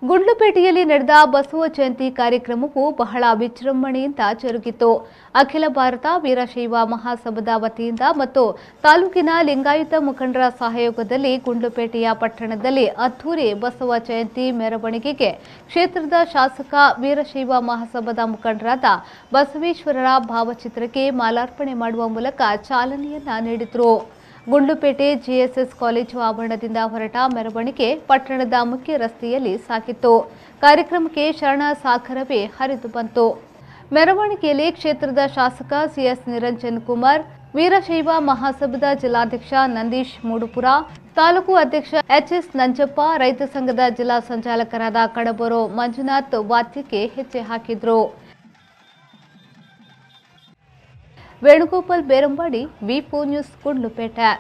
ಗುಂಡ್ಲುಪೇಟೆಯಲ್ಲಿ ನಡೆದ ಬಸವ ಜಯಂತಿ ಕಾರ್ಯಕ್ರಮವು ಬಹಳ ವಿಜೃಂಭಣೆಯಿಂದ ಜರುಗಿತು. ಅಖಿಲ ಭಾರತ ವೀರಶೈವ ಮಹಾಸಭಾದ ವತಿಯಿಂದ ಮತ್ತು ತಾಲೂಕಿನ ಲಿಂಗಾಯತ ಮುಖಂಡರ ಸಹಯೋಗದಲ್ಲಿ ಗುಂಡ್ಲುಪೇಟೆಯ ಪಟ್ಟಣದಲ್ಲಿ ಅದ್ದೂರಿ ಬಸವ ಜಯಂತಿ ಮೆರವಣಿಗೆಗೆ ಕ್ಷೇತ್ರದ ಶಾಸಕ ವೀರಶೈವ ಮಹಾಸಭಾದ ಮುಖಂಡರಾದ ಬಸವೇಶ್ವರರ ಭಾವಚಿತ್ರಕ್ಕೆ ಮಾಲಾರ್ಪಣೆ ಮಾಡುವ ಮೂಲಕ ಚಾಲನೆಯನ್ನ ನೀಡಿದರು. ಗುಂಡ್ಲುಪೇಟೆ ಜಿಎಸ್ಎಸ್ ಕಾಲೇಜು ಆವರಣದಿಂದ ಹೊರಟ ಮೆರವಣಿಗೆ ಪಟ್ಟಣದ ಮುಖ್ಯ ರಸ್ತೆಯಲ್ಲಿ ಸಾಗಿತ್ತು. ಕಾರ್ಯಕ್ರಮಕ್ಕೆ ಶರಣ ಸಾಗರವೇ ಹರಿದು ಬಂತು. ಮೆರವಣಿಗೆಯಲ್ಲಿ ಕ್ಷೇತ್ರದ ಶಾಸಕ ಸಿಎಸ್ ನಿರಂಜನ್ ಕುಮಾರ್, ವೀರಶೈವ ಮಹಾಸಭಾದ ಜಿಲ್ಲಾಧ್ಯಕ್ಷ ನಂದೀಶ್ ಮೂಡುಪುರ, ತಾಲೂಕು ಅಧ್ಯಕ್ಷ ಎಚ್ಎಸ್ ನಂಜಪ್ಪ, ರೈತ ಸಂಘದ ಜಿಲ್ಲಾ ಸಂಚಾಲಕರಾದ ಕಡಬೂರು ಮಂಜುನಾಥ್ ವಾದ್ಯಕ್ಕೆ ಹೆಜ್ಜೆ ಹಾಕಿದರು. ವೇಣುಗೋಪಾಲ್ ಬೇರಂಬಾಡಿ, ವಿ4 ನ್ಯೂಸ್, ಗುಂಡ್ಲುಪೇಟೆ.